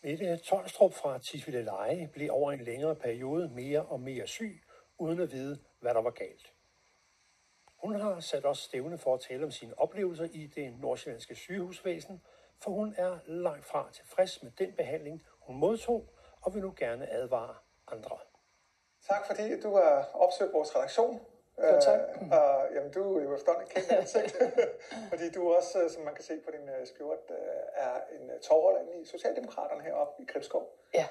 Mette Tolstrup fra Tisvildeleje blev over en længere periode mere og mere syg, uden at vide, hvad der var galt. Hun har sat os stævne for at tale om sine oplevelser i det nordsjællandske sygehusvæsen, for hun er langt fra tilfreds med den behandling, hun modtog, og vil nu gerne advare andre. Tak fordi du har opsøgt vores redaktion. Jo, tak. Jamen, du er jo efterhånden kendt ansigt, fordi du også, som man kan se på din skjort, er en tovholder inde i Socialdemokraterne heroppe i Gribskov. Ja.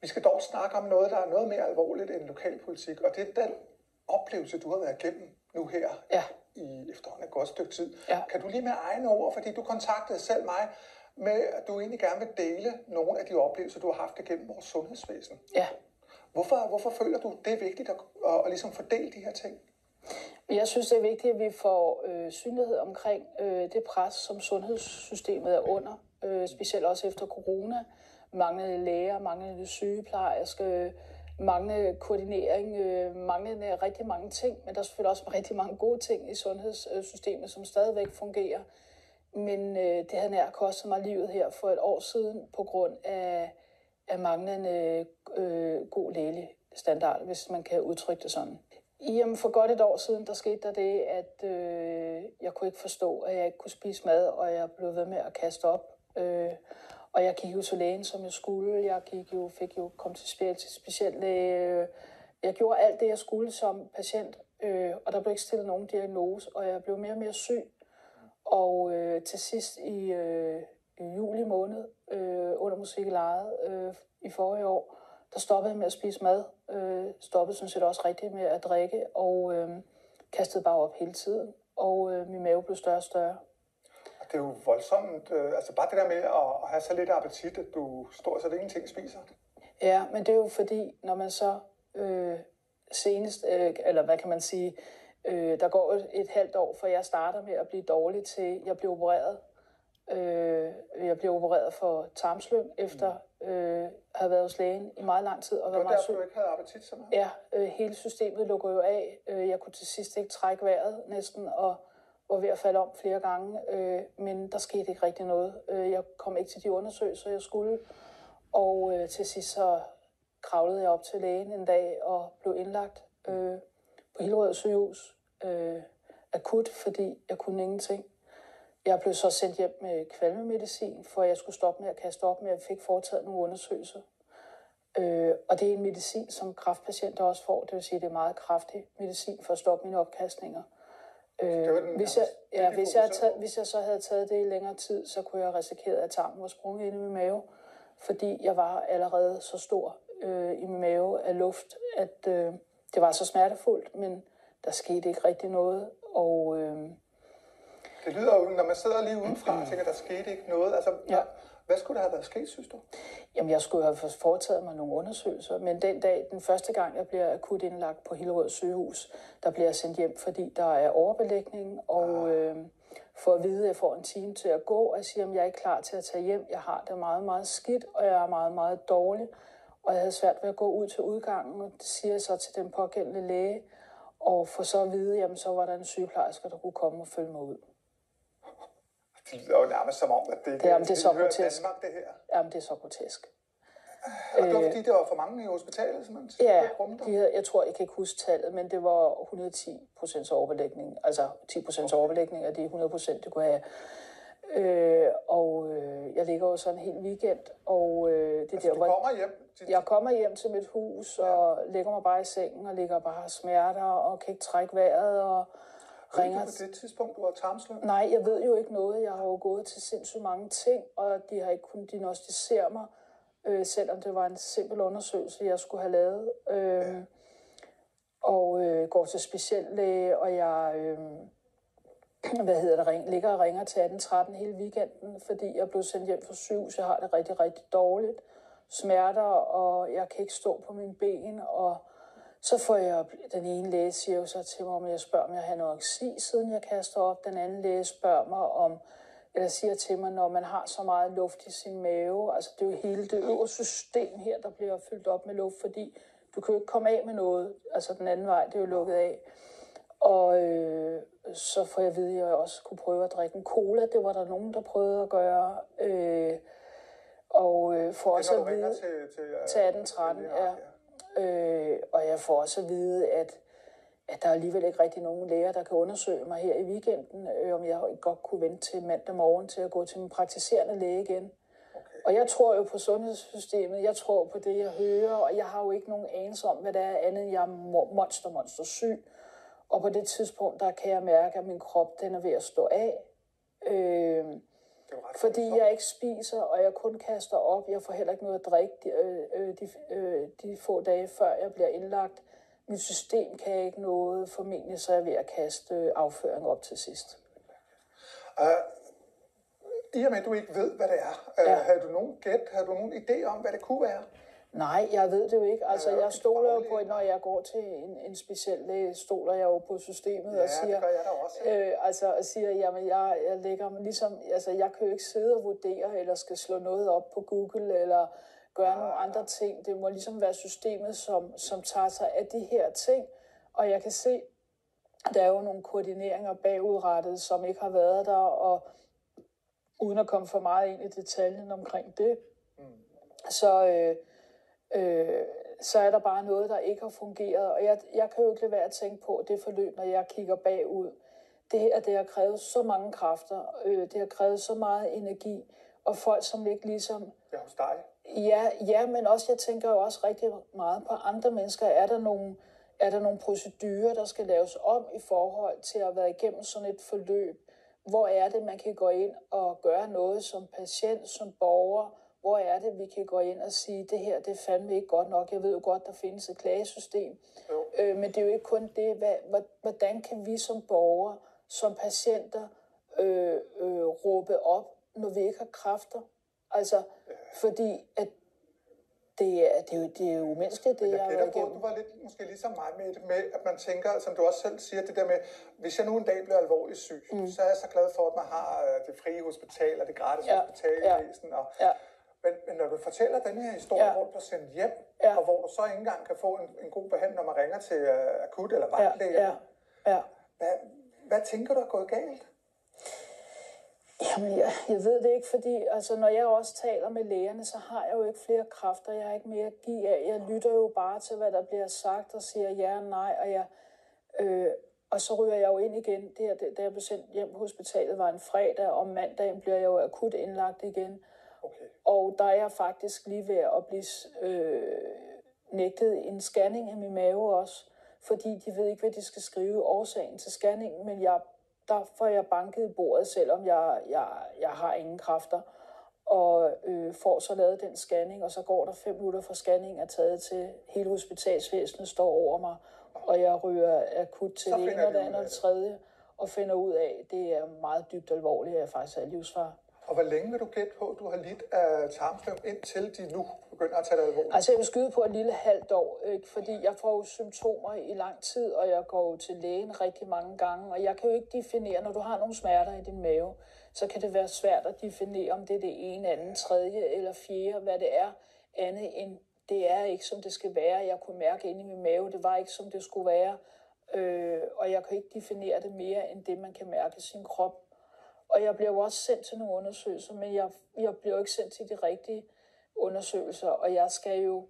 Vi skal dog snakke om noget, der er noget mere alvorligt end lokalpolitik, og det er den oplevelse, du har været igennem nu her i efterhånden et godt stykke tid. Ja. Kan du lige med egne ord, fordi du kontaktede selv mig, med at du egentlig gerne vil dele nogle af de oplevelser, du har haft igennem vores sundhedsvæsen. Ja. Hvorfor føler du, det er vigtigt at ligesom fordele de her ting? Jeg synes, det er vigtigt, at vi får synlighed omkring det pres, som sundhedssystemet er under. Specielt også efter corona. Manglende læger, manglende sygeplejersker, manglende koordinering, manglende rigtig mange ting. Men der er selvfølgelig også rigtig mange gode ting i sundhedssystemet, som stadigvæk fungerer. Men det havde nær kostet mig livet her for et år siden på grund af manglende god lægelig standard, hvis man kan udtrykke det sådan. For godt et år siden, der skete der det, at jeg kunne ikke forstå, at jeg ikke kunne spise mad, og jeg blev ved med at kaste op. Og jeg gik jo til lægen, som jeg skulle. Kom til speciallæge. Jeg gjorde alt det, jeg skulle som patient, og der blev ikke stillet nogen diagnose, og jeg blev mere og mere syg. Og til sidst i juli måned, under Musik i Lejet i forrige år, der stoppede jeg med at spise mad, stoppede sådan set også rigtigt med at drikke, og kastede bare op hele tiden, og min mave blev større og større. Det er jo voldsomt, altså bare det der med at have så lidt appetit, at du stort set ingenting spiser. Ja, men det er jo fordi, når man så senest, eller hvad kan man sige, der går et halvt år, for jeg starter med at blive dårlig til, jeg bliver opereret. Jeg blev opereret for tarmslyng efter at have været hos lægen i meget lang tid. Og det var derfor, du ikke havde appetit så meget? Ja, hele systemet lukker jo af. Jeg kunne til sidst ikke trække vejret næsten, og var ved at falde om flere gange. Men der skete ikke rigtig noget. Jeg kom ikke til de undersøgelser, jeg skulle. Og til sidst så kravlede jeg op til lægen en dag og blev indlagt på Hillerød sygehus. Akut, fordi jeg kunne ingenting. Jeg blev så sendt hjem med kvalmemedicin, for jeg skulle stoppe med at kaste op, men jeg fik foretaget nogle undersøgelser. Og det er en medicin, som kræftpatienter også får. Det vil sige, at det er meget kraftig medicin for at stoppe mine opkastninger. Hvis jeg så havde taget det i længere tid, så kunne jeg risikere, at tarmen var sprunget ind i min mave. Fordi jeg var allerede så stor i min mave af luft, at det var så smertefuldt, men der skete ikke rigtig noget. Og det lyder jo, når man sidder lige udenfra og tænker, der skete ikke noget. Altså, hvad skulle der have været sket, synes du? Jamen, jeg skulle have foretaget mig nogle undersøgelser, men den første gang, jeg bliver akut indlagt på Hillerød sygehus, der bliver jeg sendt hjem, fordi der er overbelægning, og for at vide, at jeg får en time til at gå, og jeg siger, at jeg er ikke klar til at tage hjem. Jeg har det meget, meget skidt, og jeg er meget, meget dårlig, og jeg havde svært ved at gå ud til udgangen, og det siger jeg så til den pågældende læge, og for så at vide, jamen, så var der en sygeplejerske, der kunne komme og følge mig ud. Det er jo nærmest som om, at det er så grotesk. Danmark, det her. Jamen, det er så grotesk. Og det var fordi, det var for mange i hospitalet, simpelthen? Ja, jeg tror, jeg kan ikke huske tallet, men det var 110% overbelægning. Altså 10% overbelægning af de 100%, det kunne have. Jeg ligger jo sådan en hel weekend, og det altså, der, du kommer hjem? Jeg kommer hjem til mit hus, og lægger mig bare i sengen, og ligger bare smerter, og kan ikke trække vejret, og ringer. Ved du på det tidspunkt, du har tarmslyng? Nej, jeg ved jo ikke noget. Jeg har jo gået til sindssygt mange ting, og de har ikke kunnet diagnosticere mig, selvom det var en simpel undersøgelse, jeg skulle have lavet. Og går til speciallæge, og jeg ligger og ringer til 18-13 hele weekenden, fordi jeg blev sendt hjem fra sygehus. Jeg har det rigtig, rigtig dårligt. Smerter, og jeg kan ikke stå på mine ben, og så får jeg, den ene læge siger jo så til mig, om jeg spørger, om jeg har anoreksi, siden jeg kaster op. Den anden læge spørger mig eller siger til mig, når man har så meget luft i sin mave, altså det er jo hele det øvre system her, der bliver fyldt op med luft, fordi du kan jo ikke komme af med noget, altså den anden vej, det er jo lukket af. Og så får jeg at vide, at jeg også kunne prøve at drikke en cola, det var der nogen, der prøvede at gøre. Og får også at vide til 1813, ja. Og jeg får også at vide, at der er alligevel ikke rigtig nogen læger, der kan undersøge mig her i weekenden, om jeg godt kunne vente til mandag morgen til at gå til min praktiserende læge igen. Okay. Og jeg tror jo på sundhedssystemet, jeg tror på det, jeg hører, og jeg har jo ikke nogen anelse om, hvad det er andet, jeg er monster syg. Og på det tidspunkt, der kan jeg mærke, at min krop, den er ved at stå af. Fordi jeg ikke spiser, og jeg kun kaster op. Jeg får heller ikke noget at drikke de få dage, før jeg bliver indlagt. Mit system kan ikke noget. Formentlig så er jeg ved at kaste afføring op til sidst. I og med, at du ikke ved, hvad det er, havde du nogen gæt, havde du nogen idé om, hvad det kunne være? Nej, jeg ved det jo ikke. Altså, jeg stoler jo på, når jeg går til en speciel læge, stoler jeg jo på systemet og siger, det gør jeg da også. og siger, jamen, jeg lægger mig ligesom, altså, jeg kan jo ikke sidde og vurdere, eller skal slå noget op på Google, eller gøre nogle andre ting. Det må ligesom være systemet, som tager sig af de her ting. Og jeg kan se, at der er jo nogle koordineringer bagudrettet, som ikke har været der, og uden at komme for meget ind i detaljen omkring det, så er der bare noget, der ikke har fungeret. Og jeg kan jo ikke lade være at tænke på det forløb, når jeg kigger bagud. Det har krævet så mange kræfter. Det har krævet så meget energi. Og folk, som ikke ligesom... Ja, hos dig. Ja, men også, jeg tænker jo også rigtig meget på andre mennesker. Er der nogle procedurer, der skal laves om i forhold til at være igennem sådan et forløb? Hvor er det, man kan gå ind og gøre noget som patient, som borger? Hvor er det, vi kan gå ind og sige, det her, det er fandme ikke godt nok. Jeg ved jo godt, der findes et klagesystem. Men det er jo ikke kun det. Hvordan kan vi som borgere, som patienter, råbe op, når vi ikke har kræfter? Altså, fordi at det er jo umenneskeligt, det jeg har været igennem. Du var lidt måske ligesom mig med, at man tænker, som du også selv siger, det der med, hvis jeg nu en dag bliver alvorligt syg, så er jeg så glad for, at man har det frie hospital og det gratis hospitalvæsen. Men når du fortæller den her historie, hvor du bliver sendt hjem, og hvor du så ikke engang kan få en god behandling, når man ringer til akut eller vagtlæge, hvad tænker du er gået galt? Jamen, jeg ved det ikke, fordi altså, når jeg også taler med lægerne, så har jeg jo ikke flere kræfter. Jeg har ikke mere at give af. Jeg lytter jo bare til, hvad der bliver sagt, og siger ja og nej. Og så ryger jeg jo ind igen. Da jeg blev sendt hjem på hospitalet, var en fredag, og om mandagen bliver jeg jo akut indlagt igen. Okay. Og der er jeg faktisk lige ved at blive nægtet en scanning af min mave også, fordi de ved ikke, hvad de skal skrive årsagen til scanningen, men der får jeg banket i bordet, selvom jeg har ingen kræfter, og får så lavet den scanning, og så går der 5 minutter fra scanningen er taget til hele hospitalsvæsenet står over mig, og jeg ryger akut til det ene og det andet og det tredje, og finder ud af, at det er meget dybt alvorligt, at jeg faktisk er livsfare. Og hvor længe vil du gætte på, at du har lidt af tarmslyng, indtil de nu begynder at tage det alvorligt? Altså jeg vil skyde på et lille halvt år, ikke? Fordi jeg får jo symptomer i lang tid, og jeg går jo til lægen rigtig mange gange, og jeg kan jo ikke definere, når du har nogle smerter i din mave, så kan det være svært at definere, om det er det ene, anden, tredje eller fjerde, hvad det er, andet end det er ikke, som det skal være. Jeg kunne mærke inde i min mave, det var ikke, som det skulle være, og jeg kan ikke definere det mere, end det, man kan mærke i sin krop. Og jeg bliver jo også sendt til nogle undersøgelser, men jeg bliver jo ikke sendt til de rigtige undersøgelser, og jeg skal jo...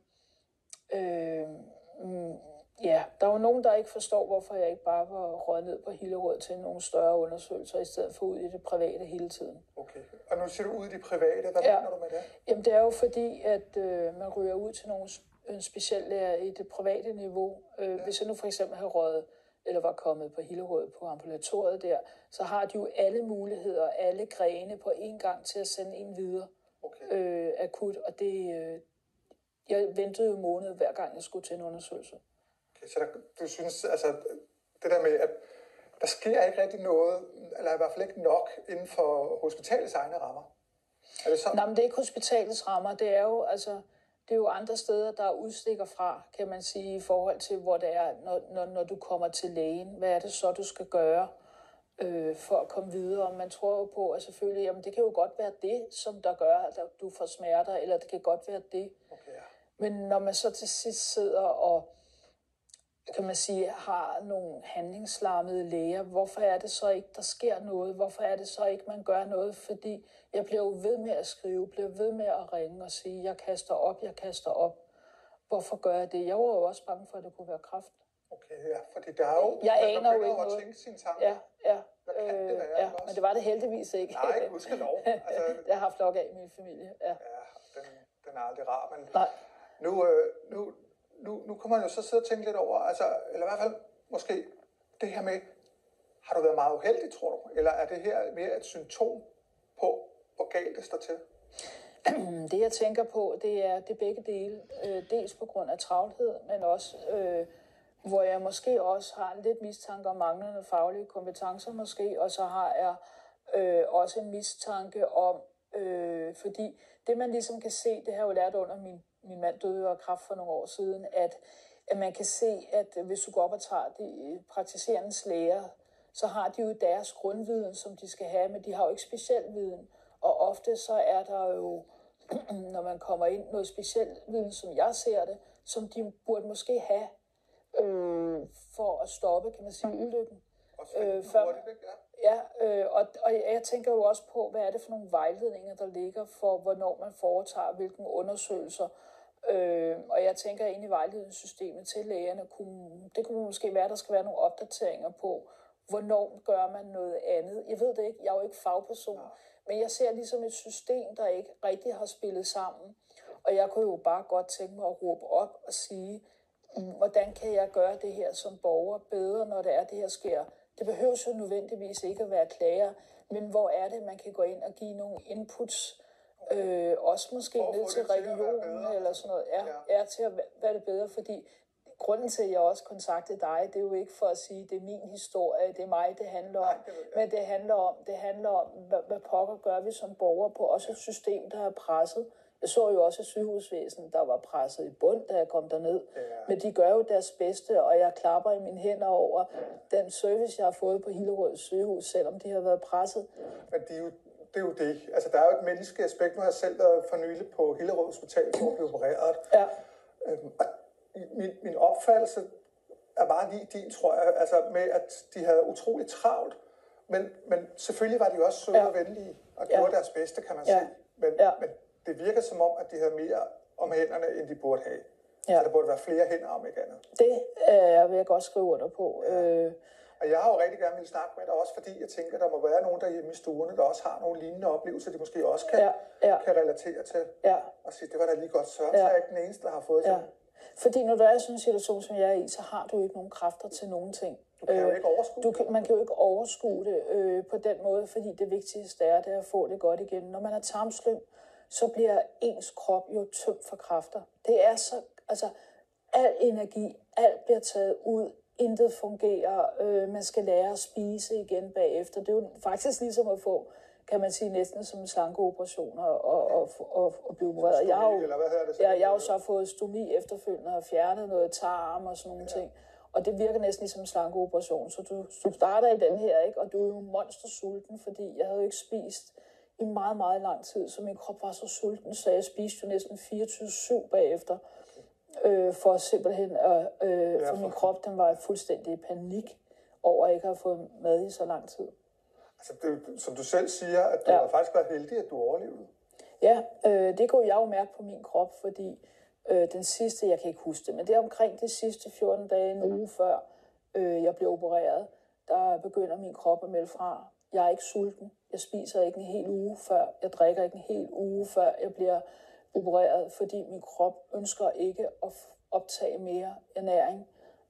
der er jo nogen, der ikke forstår, hvorfor jeg ikke bare var røget ned på Hillerød til nogle større undersøgelser, i stedet for ud i det private hele tiden. Okay, og nu siger du ud i det private, hvad mener du med det? Jamen det er jo fordi, at man ryger ud til nogle speciallæger i det private niveau. Hvis jeg nu for eksempel har røget eller var kommet på Hillerød på ambulatoriet der, så har de jo alle muligheder, alle grene på én gang til at sende en videre akut. Og det, jeg ventede jo en måned hver gang, jeg skulle til en undersøgelse. Okay, så du synes, altså det der med, at der sker ikke rigtig noget, eller i hvert fald ikke nok inden for hospitalets egne rammer? Er det sådan? Nej, men det er ikke hospitalets rammer, det er jo andre steder, der udstikker fra, kan man sige, i forhold til, hvor det er, når du kommer til lægen. Hvad er det så, du skal gøre for at komme videre? Man tror jo på, at selvfølgelig, jamen det kan jo godt være det, som der gør, at du får smerter, eller det kan godt være det. Okay, ja. Men når man så til sidst sidder og kan man sige, har nogle handlingslammede læger. Hvorfor er det så ikke, der sker noget? Hvorfor er det så ikke, man gør noget? Fordi jeg bliver jo ved med at skrive, bliver ved med at ringe og sige, jeg kaster op. Hvorfor gør jeg det? Jeg var jo også bange for, at det kunne være kræft. Okay, ja, fordi der er jo... Jeg aner jo ikke noget. At tænke sine tanker. Ja. Hvad kan det være, men det var det heldigvis ikke. Nej, gudskelov. Altså, jeg har haft nok af i min familie. Ja, den er aldrig rar, men... Nej. Nu kan man jo så sidde og tænke lidt over, altså, eller i hvert fald måske det her med, har du været meget uheldig, tror du? Eller er det her mere et symptom på, hvor galt det står til? Det jeg tænker på, det er begge dele. Dels på grund af travlhed, men også hvor jeg måske også har en lidt mistanke om manglende faglige kompetencer måske, og så har jeg også en mistanke om, fordi det man ligesom kan se, det har jeg jo lært under min mand døde af kræft for nogle år siden, at man kan se, at hvis du går op og tager de praktiserende læger, så har de jo deres grundviden, som de skal have, men de har jo ikke speciel viden. Og ofte så er der jo, når man kommer ind, noget speciel viden, som jeg ser det, som de burde måske have for at stoppe, kan man sige, ulykken. Og jeg tænker jo også på, hvad er det for nogle vejledninger, der ligger for, hvornår man foretager hvilke undersøgelser. Og jeg tænker ind i vejledningssystemet til lægerne, det kunne måske være, at der skal være nogle opdateringer på, hvornår gør man noget andet. Jeg ved det ikke, jeg er jo ikke fagperson, men jeg ser ligesom et system, der ikke rigtig har spillet sammen. Og jeg kunne jo bare godt tænke mig at råbe op og sige, hvordan kan jeg gøre det her som borger bedre, når det her sker. Det behøver jo nødvendigvis ikke at være klager, men hvor er det, man kan gå ind og give nogle inputs, også måske ned til regionen eller sådan noget, til at være det bedre, fordi grunden til, at jeg også kontaktede dig, det er jo ikke for at sige, det er min historie, det er mig, det handler om, men det handler om, hvad pokker gør vi som borgere på også et system, der er presset. Jeg så jo også et sygehusvæsen, der var presset i bund, da jeg kom derned. Ja. Men de gør jo deres bedste, og jeg klapper i mine hænder over den service, jeg har fået på Hillerød sygehus, selvom de har været presset. Men det er jo det. Altså, der er jo et menneskeligt aspekt. Nu har jeg selv været for nylig på Hillerød Hospital for at blive opereret. Ja. Og min opfattelse er bare lige din, tror jeg, altså med, at de havde utroligt travlt. Men selvfølgelig var de også søde og venlige og gjorde deres bedste, kan man sige. Men det virker som om, at de havde mere om hænderne, end de burde have. Ja. Så der burde være flere hænder om ikke andet. Det vil jeg godt skrive under på. Ja. Og jeg har jo rigtig gerne vil snakke med dig, også fordi jeg tænker, der må være nogen derhjemme i stuerne, der også har nogle lignende oplevelser, de måske også kan relatere til. Ja. Og sige, det var da lige godt så er jeg ikke den eneste, der har fået sådan. Fordi når der er sådan en situation, som jeg er i, så har du ikke nogen kræfter til nogen ting. Du kan jo ikke overskue det. Man kan jo ikke overskue det på den måde, fordi det vigtigste er det at få det godt igen. Når man er tarmslyng, så bliver ens krop jo tømt for kræfter. Det er så, altså, al energi, alt bliver taget ud, intet fungerer, man skal lære at spise igen bagefter. Det er jo faktisk ligesom at få, kan man sige, næsten som slankeoperationer og blive opereret. Jeg har jo så fået stomi efterfølgende og har fjernet noget tarm og sådan nogle ting. Og det virker næsten ligesom en slankeoperation. Så du starter i den her, ikke? Og du er jo monstersulten, fordi jeg havde jo ikke spist i meget, meget lang tid, så min krop var så sulten, så jeg spiste jo næsten 24/7 bagefter, for simpelthen, for min krop, den var fuldstændig i panik over, at jeg ikke havde fået mad i så lang tid. Altså, som du selv siger, at du har faktisk været heldig, at du overlevede. Ja, det kunne jeg jo mærke på min krop, fordi den sidste, jeg kan ikke huske det, men det er omkring de sidste 14 dage, en uge før jeg blev opereret, der begynder min krop at melde fra. Jeg er ikke sulten. Jeg spiser ikke en hel uge før. Jeg drikker ikke en hel uge før jeg bliver opereret, fordi min krop ønsker ikke at optage mere ernæring.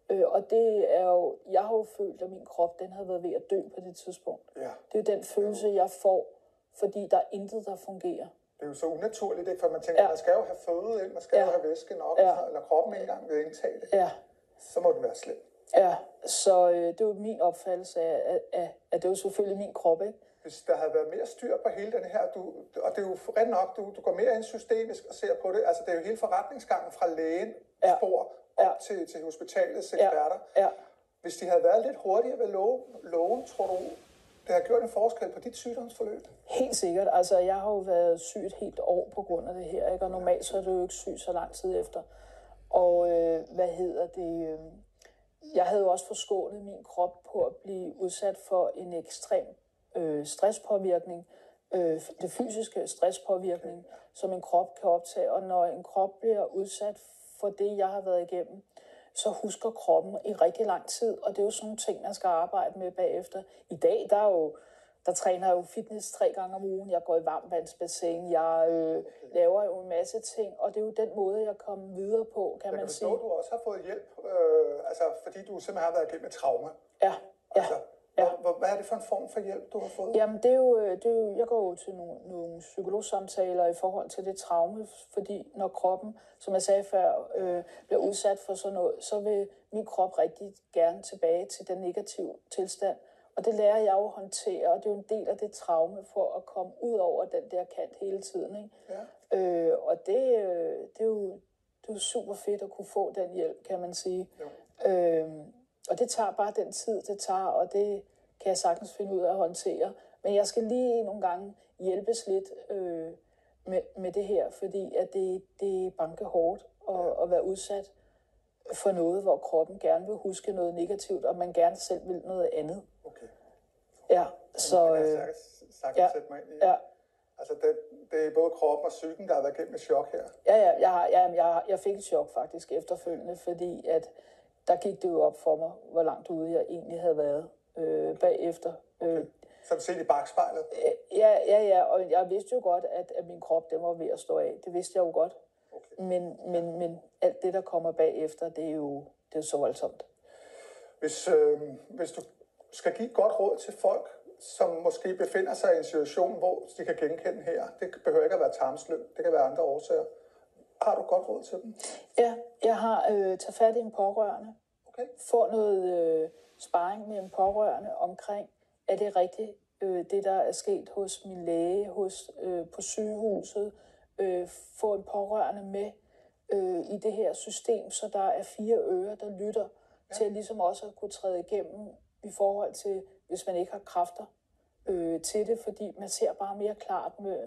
Og det er jo, jeg har jo følt, at min krop, den havde været ved at dø på det tidspunkt. Ja. Det er jo den følelse, jeg får, fordi der er intet, der fungerer. Det er jo så unaturligt, ikke? For man tænker, man skal jo have føde ind, man skal jo have væske nok, eller kroppen ikke engang vil indtage det. Ja. Så må det være slemt. Ja, så det er jo min opfattelse af, at det er jo selvfølgelig min krop, ikke? Hvis der havde været mere styr på hele den her, og det er jo ret nok, du går mere ind systemisk og ser på det, altså det er jo hele forretningsgangen fra lægen spor op til hospitalets eksperter. Ja. Hvis de havde været lidt hurtigere ved loven, tror du, det har gjort en forskel på dit sygdomsforløb? Helt sikkert. Altså, jeg har jo været syg et helt år på grund af det her, ikke? Og normalt så er du jo ikke syg så lang tid efter. Og jeg havde jo også forskånet min krop på at blive udsat for en ekstrem stresspåvirkning, det fysiske stresspåvirkning, som en krop kan optage. Og når en krop bliver udsat for det, jeg har været igennem, så husker kroppen i rigtig lang tid, og det er jo sådan nogle ting, man skal arbejde med bagefter. I dag, der træner jeg jo fitness 3 gange om ugen, jeg går i varmvandsbassin, jeg laver jo en masse ting, og det er jo den måde, jeg kommer videre på, kan man sige. Men du også har fået hjælp, fordi du simpelthen har været igennem et traume? Ja. Hvad er det for en form for hjælp, du har fået? Jamen, jeg går jo til nogle psykologsamtaler i forhold til det traume, fordi når kroppen, som jeg sagde før, bliver udsat for sådan noget, så vil min krop rigtig gerne tilbage til den negative tilstand. Og det lærer jeg jo at håndtere, og det er jo en del af det traume for at komme ud over den der kant hele tiden. Ikke? Ja. Og det er jo super fedt at kunne få den hjælp, kan man sige. Og det tager bare den tid, det tager, og det kan jeg sagtens finde ud af at håndtere. Men jeg skal lige nogle gange hjælpes lidt med det her, fordi at det er bankehårdt at være udsat for noget, hvor kroppen gerne vil huske noget negativt, og man gerne selv vil noget andet. Okay. Ja, så... Det kan jeg sagtens sætte mig ind i. Ja. Altså, det er både kroppen og psyken, der har været gennem et chok her. Jeg fik et chok faktisk efterfølgende, fordi at der gik det jo op for mig, hvor langt ude jeg egentlig havde været bagefter. Okay. Som set i bagspejlet? Ja, og jeg vidste jo godt, at min krop, den var ved at stå af. Det vidste jeg jo godt. Okay. Men alt det, der kommer bagefter, det er jo så voldsomt. Hvis du skal give et godt råd til folk, som måske befinder sig i en situation, hvor de kan genkende her, det behøver ikke at være tarmslyng, det kan være andre årsager. Har du godt råd til dem? Ja, jeg har taget fat i en pårørende. Okay. Få noget sparring med en pårørende omkring, er det rigtigt, det der er sket hos min læge, på sygehuset. Få en pårørende med i det her system, så der er 4 ører, der lytter til ligesom også at kunne træde igennem i forhold til, hvis man ikke har kræfter til det, fordi man ser bare mere klart med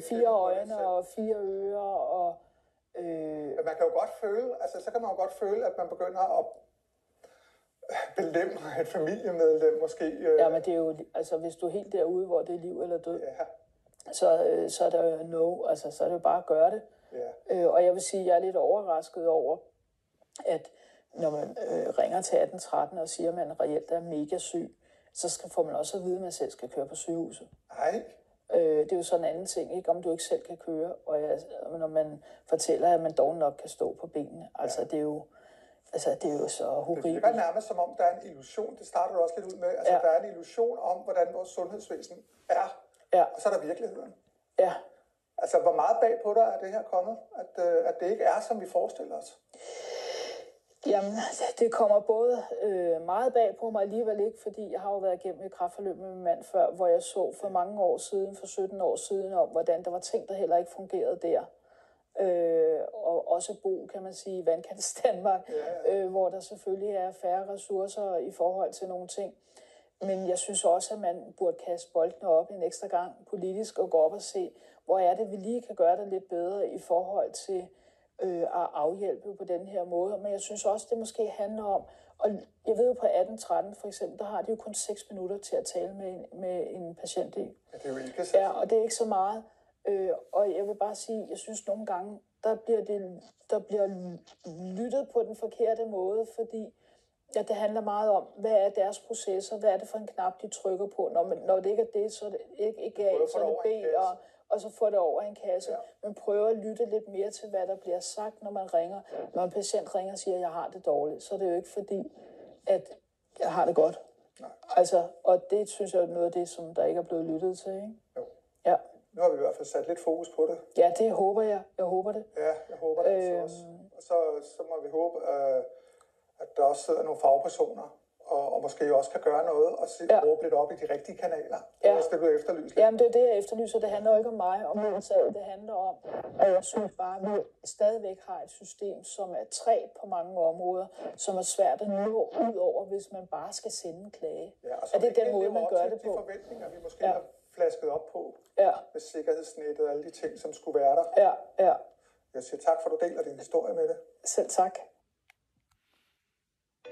4 øjne og 4 ører. Og, Men man kan jo godt føle, så kan man jo godt føle, at man begynder at belemre et familiemedlem måske. Ja, men det er jo, hvis du er helt derude, hvor det er liv eller død, så er der jo så er det jo bare at gøre det. Ja. Og jeg vil sige, at jeg er lidt overrasket over, at når man ringer til 1813 og siger, at man reelt er mega syg, så får man også at vide, at man selv skal køre på sygehuset. Nej. Det er jo sådan en anden ting, ikke? Om du ikke selv kan køre, og når man fortæller, at man dog nok kan stå på benene. Det er jo så horribelt. Det virker nærmest som om, der er en illusion. Det starter du også lidt ud med. Der er en illusion om, hvordan vores sundhedsvæsen er. Ja. Og så er der virkeligheden. Ja. Hvor meget bag på dig er det her kommet? At det ikke er, som vi forestiller os? Jamen, det kommer både meget bag på mig alligevel ikke, fordi jeg har jo været igennem et kræftforløb med min mand før, hvor jeg så for mange år siden, for 17 år siden, om hvordan der var ting, der heller ikke fungerede der. Og også bo, kan man sige, i Vandkants Danmark, hvor der selvfølgelig er færre ressourcer i forhold til nogle ting. Men jeg synes også, at man burde kaste boldene op en ekstra gang politisk og gå op og se, hvor er det, vi lige kan gøre det lidt bedre i forhold til at afhjælpe på den her måde. Men jeg synes også, det måske handler om, og jeg ved jo på 1813 for eksempel, der har de jo kun 6 minutter til at tale med en patient i. Ja, det er jo ikke så. Ja, og det er ikke så meget. Og jeg vil bare sige, jeg synes nogle gange, der bliver lyttet på den forkerte måde, fordi det handler meget om, hvad er deres processer, hvad er det for en knap, de trykker på. Når det ikke er det, så er det ikke A, så er det B, og så får det over en kasse. Ja. Man prøver at lytte lidt mere til, hvad der bliver sagt, når man ringer. Når en patient ringer og siger, at jeg har det dårligt, så er det jo ikke fordi, at jeg har det godt. Nej. Og det synes jeg er noget af det, som der ikke er blevet lyttet til. Ikke? Jo. Ja. Nu har vi i hvert fald sat lidt fokus på det. Ja, det håber jeg. Jeg håber det. Ja, jeg håber det også. Og så må vi håbe, at der også sidder nogle fagpersoner, og måske også kan gøre noget, og råbe lidt op i de rigtige kanaler. Hvis det bliver efterlyst. Jamen, det er det, jeg efterlyser. Det handler jo ikke om mig og min sag. Det handler om, at jeg synes bare, at vi stadigvæk har et system, som er træt på mange områder, som er svært at nå ud over, hvis man bare skal sende en klage. Ja, og så det er den måde, man gør det på. De forventninger, vi måske har flasket op på, med sikkerhedsnettet og alle de ting, som skulle være der. Ja. Jeg siger tak for, at du deler din historie med det. Selv tak.